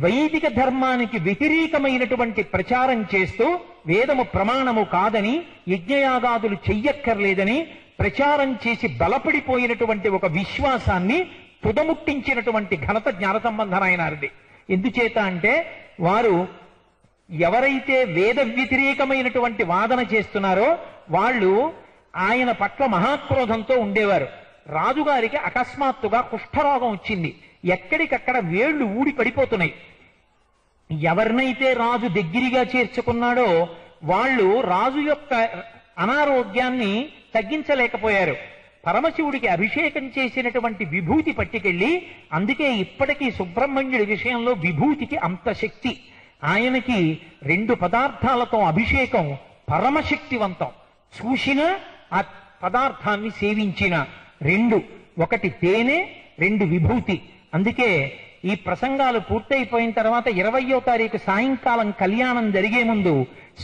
వైదిక ధర్మానికి వ్యతిరేకమైనటువంటి ప్రచారం చేస్తూ వేదము ప్రమాణము కాదని, యజ్ఞయాగాదులు చెయ్యక్కర్లేదని ప్రచారం చేసి బలపడిపోయినటువంటి ఒక విశ్వాసాన్ని తుదముట్టించినటువంటి ఘనత జ్ఞాన సంబంధనాయనారిది. ఎందుచేత అంటే వారు ఎవరైతే వేద వ్యతిరేకమైనటువంటి వాదన చేస్తున్నారో వాళ్ళు ఆయన పట్ల మహాక్రోధంతో ఉండేవారు. రాజుగారికి అకస్మాత్తుగా కుష్ఠరోగం వచ్చింది. ఎక్కడికక్కడ వేళ్లు ఊడి పడిపోతున్నాయి. ఎవరినైతే రాజు దగ్గరగా చేర్చుకున్నాడో వాళ్ళు రాజు యొక్క అనారోగ్యాన్ని తగ్గించలేకపోయారు. పరమశివుడికి అభిషేకం చేసినటువంటి విభూతి పట్టుకెళ్ళి, అందుకే ఇప్పటికీ సుబ్రహ్మణ్యుడి విషయంలో విభూతికి అంత శక్తి. ఆయనకి 2 పదార్థాలతో అభిషేకం పరమశక్తివంతం. చూసిన ఆ పదార్థాన్ని సేవించిన 2, ఒకటి తేనె, 2 విభూతి. అందుకే ఈ ప్రసంగాలు పూర్తయిపోయిన తర్వాత 20వ తారీఖు సాయంకాలం కళ్యాణం జరిగే ముందు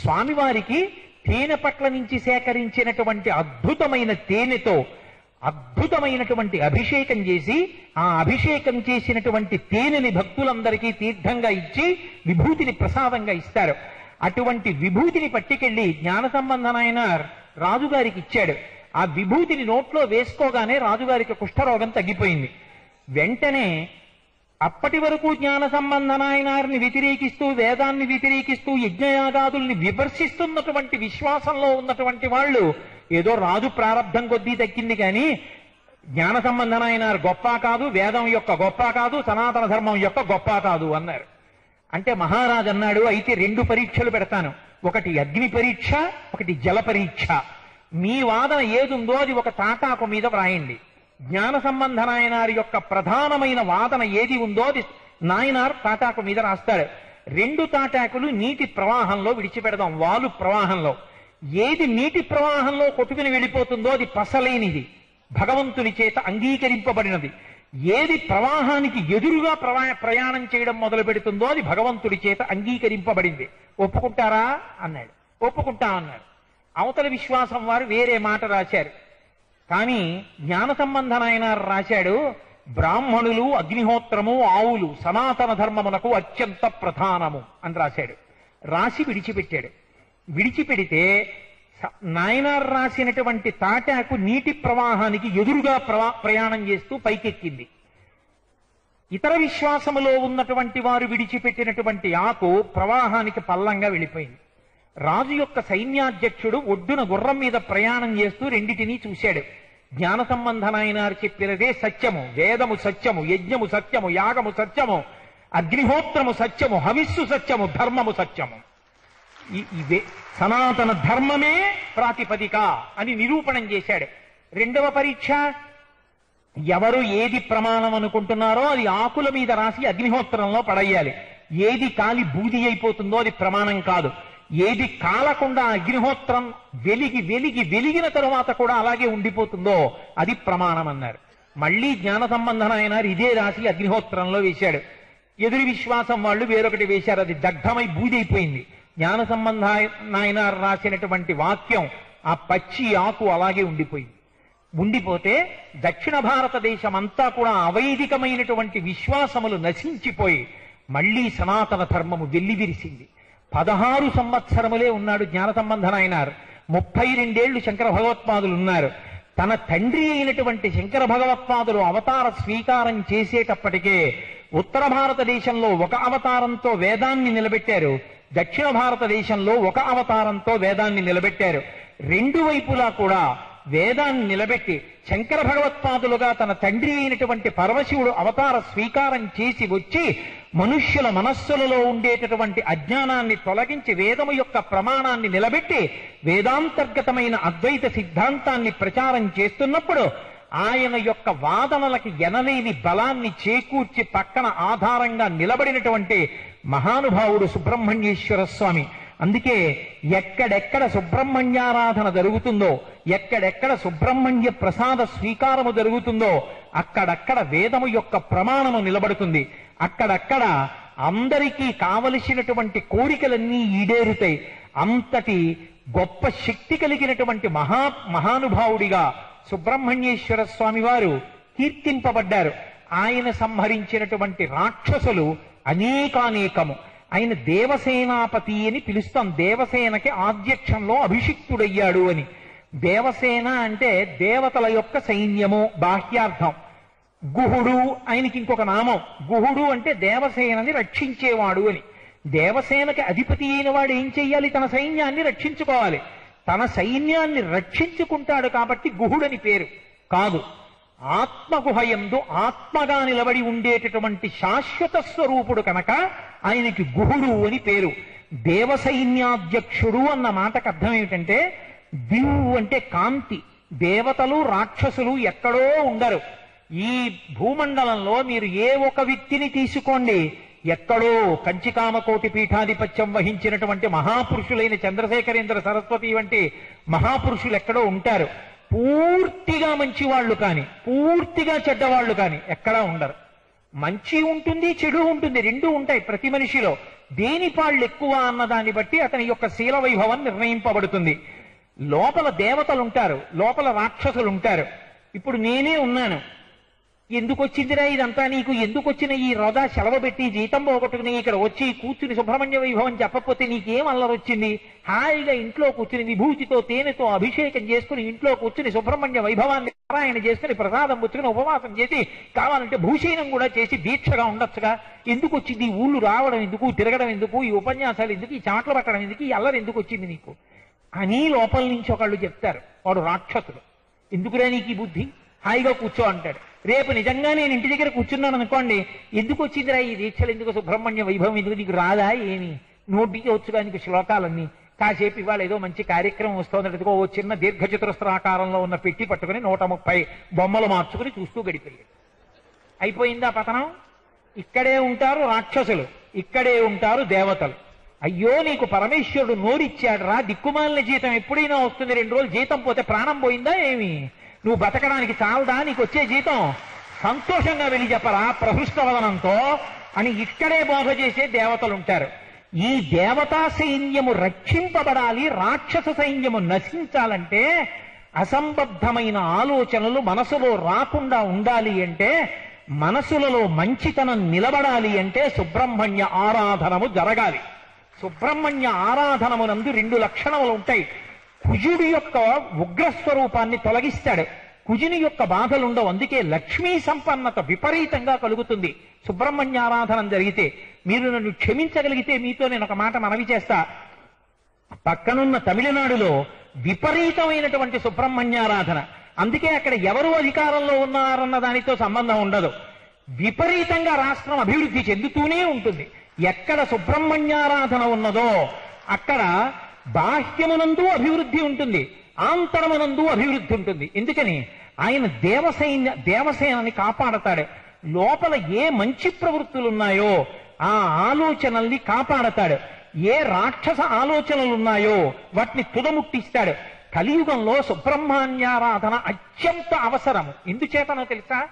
స్వామివారికి తేనె పట్ల నుంచి సేకరించినటువంటి అద్భుతమైన తేనెతో అద్భుతమైనటువంటి అభిషేకం చేసి, ఆ అభిషేకం చేసినటువంటి తేనెని భక్తులందరికీ తీర్థంగా ఇచ్చి విభూతిని ప్రసాదంగా ఇస్తారు. అటువంటి విభూతిని పట్టుకెళ్లి జ్ఞాన సంబంధనాయనార్ రాజుగారికి ఇచ్చాడు. ఆ విభూతిని నోట్లో వేసుకోగానే రాజుగారికి కుష్ఠరోగం తగ్గిపోయింది. వెంటనే అప్పటి వరకు జ్ఞాన సంబంధనాయనారిని వ్యతిరేకిస్తూ, వేదాన్ని వ్యతిరేకిస్తూ, యజ్ఞయాగాదుల్ని విమర్శిస్తున్నటువంటి విశ్వాసంలో ఉన్నటువంటి వాళ్ళు ఏదో రాజు ప్రారంధం కొద్దీ దక్కింది కానీ జ్ఞాన సంబంధనాయనారు గొప్ప కాదు, వేదం యొక్క గొప్ప కాదు, సనాతన ధర్మం యొక్క గొప్ప కాదు అన్నారు. అంటే మహారాజు అన్నాడు, అయితే 2 పరీక్షలు పెడతాను, ఒకటి అగ్ని పరీక్ష, ఒకటి జల పరీక్ష. మీ వాదన ఏదుందో అది ఒక తాటాకు మీద వ్రాయండి. జ్ఞాన సంబంధనాయనారి యొక్క ప్రధానమైన వాదన ఏది ఉందో అది నాయనార్ తాటాకు మీద రాస్తాడు. 2 తాటాకులు నీటి ప్రవాహంలో విడిచిపెడదాం, వాలు ప్రవాహంలో. ఏది నీటి ప్రవాహంలో కొట్టుకుని వెళ్ళిపోతుందో అది పసలేనిది, భగవంతుని చేత అంగీకరింపబడినది. ఏది ప్రవాహానికి ఎదురుగా ప్రయాణం చేయడం మొదలు పెడుతుందో అది భగవంతుడి చేత అంగీకరింపబడింది. ఒప్పుకుంటారా అన్నాడు. ఒప్పుకుంటా అన్నాడు. అవతల విశ్వాసం వారు వేరే మాట రాశారు. కానీ జ్ఞాన సంబంధనాయనారు రాశాడు, బ్రాహ్మణులు, అగ్నిహోత్రము, ఆవులు సనాతన ధర్మమునకు అత్యంత ప్రధానము అని రాశాడు. రాసి విడిచిపెట్టాడు. విడిచిపెడితే నాయనార్ రాసినటువంటి తాటాకు నీటి ప్రవాహానికి ఎదురుగా ప్రయాణం చేస్తూ పైకెక్కింది. ఇతర విశ్వాసములో ఉన్నటువంటి వారు విడిచిపెట్టినటువంటి ఆకు ప్రవాహానికి పల్లంగా వెళ్ళిపోయింది. రాజు యొక్క సైన్యాధ్యక్షుడు ఒడ్డున గుర్రం మీద ప్రయాణం చేస్తూ రెండిటినీ చూశాడు. జ్ఞాన సంబంధనాయనారు చెప్పినదే సత్యము, వేదము సత్యము, యజ్ఞము సత్యము, యాగము సత్యము అగ్నిహోత్రము సత్యము, హవిస్సు సత్యము, ధర్మము సత్యము. ఇవే సనాతన ధర్మమే ప్రాతిపదిక అని నిరూపణం చేశాడు. రెండవ పరీక్ష, ఎవరు ఏది ప్రమాణం అనుకుంటున్నారో అది ఆకుల మీద రాసి అగ్నిహోత్రంలో పడేయాలి. ఏది కాలి బూది అయిపోతుందో అది ప్రమాణం కాదు. ఏది కాలకుండా అగ్నిహోత్రం వెలిగిన తరువాత కూడా అలాగే ఉండిపోతుందో అది ప్రమాణం అన్నారు. మళ్ళీ జ్ఞాన సంబంధన అయినారు ఇదే రాసి అగ్నిహోత్రంలో వేశాడు. ఎదురు విశ్వాసం వాళ్ళు వేరొకటి వేశారు, అది దగ్ధమై బూదైపోయింది. జ్ఞాన సంబంధ నాయనారు రాసినటువంటి వాక్యం ఆ పచ్చి ఆకు అలాగే ఉండిపోయింది. ఉండిపోతే దక్షిణ భారతదేశం అంతా కూడా అవైదికమైనటువంటి విశ్వాసములు నశించిపోయి మళ్లీ సనాతన ధర్మము వెల్లివిరిసింది. 16 సంవత్సరములే ఉన్నాడు జ్ఞాన సంబంధ నాయనారు. 32 ఏళ్లు శంకర భగవత్పాదులు ఉన్నారు. తన తండ్రి అయినటువంటి శంకర భగవత్పాదులు అవతార స్వీకారం చేసేటప్పటికే ఉత్తర భారతదేశంలో ఒక అవతారంతో వేదాన్ని నిలబెట్టారు, దక్షిణ భారతదేశంలో ఒక అవతారంతో వేదాన్ని నిలబెట్టారు. రెండు వైపులా కూడా వేదాన్ని నిలబెట్టి శంకర భగవత్పాదులుగా తన తండ్రి అయినటువంటి పరమశివుడు అవతార స్వీకారం చేసి వచ్చి మనుష్యుల మనస్సులలో ఉండేటటువంటి అజ్ఞానాన్ని తొలగించి వేదము యొక్క ప్రమాణాన్ని నిలబెట్టి వేదాంతర్గతమైన అద్వైత సిద్ధాంతాన్ని ప్రచారం చేస్తున్నప్పుడు ఆయన యొక్క వాదనలకి ఎనలేని బలాన్ని చేకూర్చి పక్కన ఆధారంగా నిలబడినటువంటి మహానుభావుడు సుబ్రహ్మణ్యేశ్వర స్వామి. అందుకే ఎక్కడెక్కడ సుబ్రహ్మణ్యారాధన జరుగుతుందో, ఎక్కడెక్కడ సుబ్రహ్మణ్య ప్రసాద స్వీకారము జరుగుతుందో అక్కడక్కడ వేదము యొక్క ప్రమాణము నిలబడుతుంది. అక్కడక్కడ అందరికీ కావలసినటువంటి కోరికలన్నీ ఈడేరుతాయి. అంతటి గొప్ప శక్తి కలిగినటువంటి మహానుభావుడిగా సుబ్రహ్మణ్యేశ్వర స్వామి వారు కీర్తింపబడ్డారు. ఆయన సంహరించినటువంటి రాక్షసులు అనేకానేకము. ఆయన దేవసేనాపతి అని పిలుస్తాం. దేవసేనకి ఆధ్యక్షంలో అభిషిక్తుడయ్యాడు అని. దేవసేన అంటే దేవతల యొక్క సైన్యము బాహ్యార్థం. గుహుడు ఆయనకి ఇంకొక నామం. గుహుడు అంటే దేవసేనని రక్షించేవాడు అని. దేవసేనకి అధిపతి అయిన వాడు ఏం చెయ్యాలి? తన సైన్యాన్ని రక్షించుకోవాలి. తన సైన్యాన్ని రక్షించుకుంటాడు కాబట్టి గుహుడని పేరు కాదు. ఆత్మగుహయందు ఆత్మగా నిలబడి ఉండేటటువంటి శాశ్వత స్వరూపుడు కనుక ఆయనకి గుహుడు అని పేరు. దేవసైన్యాధ్యక్షుడు అన్న మాటకు అర్థం ఏమిటంటే దివు అంటే కాంతి. దేవతలు రాక్షసులు ఎక్కడో ఉండరు. ఈ భూమండలంలో మీరు ఏ ఒక వ్యక్తిని తీసుకోండి, ఎక్కడో కంచికామకోటి పీఠాధిపత్యం వహించినటువంటి మహాపురుషులైన చంద్రశేఖరేంద్ర సరస్వతి వంటి మహాపురుషులు ఎక్కడో ఉంటారు. పూర్తిగా మంచివాళ్లు కాని పూర్తిగా చెడ్డవాళ్లు కాని ఎక్కడా ఉండరు. మంచి ఉంటుంది, చెడు ఉంటుంది, రెండూ ఉంటాయి ప్రతి మనిషిలో. దేని పాళ్ళు ఎక్కువ అన్నదాన్ని బట్టి అతని యొక్క శీల వైభవం నిర్ణయింపబడుతుంది. లోపల దేవతలు ఉంటారు, లోపల రాక్షసులు ఉంటారు. ఇప్పుడు నేనే ఉన్నాను. ఎందుకు వచ్చిందిరా ఇదంతా నీకు? ఎందుకు వచ్చిన ఈ రోదా సెలవు పెట్టి జీతం పోగొట్టుకుని ఇక్కడ వచ్చి కూర్చుని సుబ్రహ్మణ్య వైభవం చెప్పకపోతే నీకేం అల్లరొచ్చింది? హాయిగా ఇంట్లో కూర్చుని విభూతితో తేనెతో అభిషేకం చేసుకుని ఇంట్లో కూర్చుని సుబ్రహ్మణ్య వైభవాన్ని పారాయణ చేసుకుని ప్రసాదం పుచ్చుకుని ఉపవాసం చేసి కావాలంటే భూషీనం కూడా చేసి దీక్షగా ఉండొచ్చుగా. ఎందుకు వచ్చింది? ఊళ్ళు రావడం ఎందుకు? తిరగడం ఎందుకు? ఈ ఉపన్యాసాలు ఎందుకు? ఈ చాట్లు పట్టడం ఎందుకు? ఈ అల్లరి ఎందుకు వచ్చింది నీకు అని లోపల నుంచి ఒకళ్ళు చెప్తారు. వాడు రాక్షసుడు. ఎందుకురా నీకు ఈ బుద్ధి? హాయిగా కూర్చో అంటాడు. రేపు నిజంగా నేను ఇంటి దగ్గర కూర్చున్నాను అనుకోండి, ఎందుకు వచ్చిందిరా ఈ దీక్షలు, ఎందుకు సుబ్రహ్మణ్య వైభవం ఎందుకు? నీకు రాదా ఏమి? నోటికి వచ్చుగా నీకు శ్లోకాలన్నీ. కాసేపు ఇవాళ ఏదో మంచి కార్యక్రమం వస్తుందంటే ఓ చిన్న దీర్ఘచతురస్రాకారంలో ఉన్న పెట్టి పట్టుకుని 130 బొమ్మలు మార్చుకుని చూస్తూ గడిపోయాడు. అయిపోయిందా పతనం? ఇక్కడే ఉంటారు రాక్షసులు, ఇక్కడే ఉంటారు దేవతలు. అయ్యో నీకు పరమేశ్వరుడు నోరిచ్చాడు రా, దిక్కుమాలిన జీతం ఎప్పుడైనా వస్తుంది, 2 రోజులు జీతం పోతే ప్రాణం పోయిందా ఏమి? నువ్వు బతకడానికి చాలదా నీకు వచ్చే జీతం? సంతోషంగా వెళ్ళి చెప్పరా ప్రహృష్టవదనంతో అని ఇక్కడే బోధ చేసే దేవతలుంటారు. ఈ దేవతా సైన్యము రక్షింపబడాలి, రాక్షస సైన్యము నశించాలంటే అసంబద్ధమైన ఆలోచనలు మనసులో రాకుండా ఉండాలి అంటే, మనసులలో మంచితనం నిలబడాలి అంటే సుబ్రహ్మణ్య ఆరాధనము జరగాలి. సుబ్రహ్మణ్య ఆరాధనమునందు 2 లక్షణములు ఉంటాయి. కుజుడి యొక్క ఉగ్రస్వరూపాన్ని తొలగిస్తాడు. కుజుని యొక్క బాధలుండవు. అందుకే లక్ష్మీ సంపన్నత విపరీతంగా కలుగుతుంది సుబ్రహ్మణ్యారాధన జరిగితే. మీరు నన్ను క్షమించగలిగితే మీతో నేను ఒక మాట మనవి చేస్తా. పక్కనున్న తమిళనాడులో విపరీతమైనటువంటి సుబ్రహ్మణ్యారాధన. అందుకే అక్కడ ఎవరు అధికారంలో ఉన్నారన్న దానితో సంబంధం ఉండదు. విపరీతంగా రాష్ట్రం అభివృద్ధి చెందుతూనే ఉంటుంది. ఎక్కడ సుబ్రహ్మణ్యారాధన ఉన్నదో అక్కడ బాహ్యమునందు అభివృద్ధి ఉంటుంది, ఆంతరమునందు అభివృద్ధి ఉంటుంది. ఎందుకని ఆయన దేవసేనని కాపాడతాడు. లోపల ఏ మంచి ప్రవృత్తులు ఉన్నాయో ఆ ఆలోచనల్ని కాపాడతాడు. ఏ రాక్షస ఆలోచనలు ఉన్నాయో వాటిని తుదముట్టిస్తాడు. కలియుగంలో సుబ్రహ్మణ్యారాధన అత్యంత అవసరము. ఎందుచేతనో తెలుసా?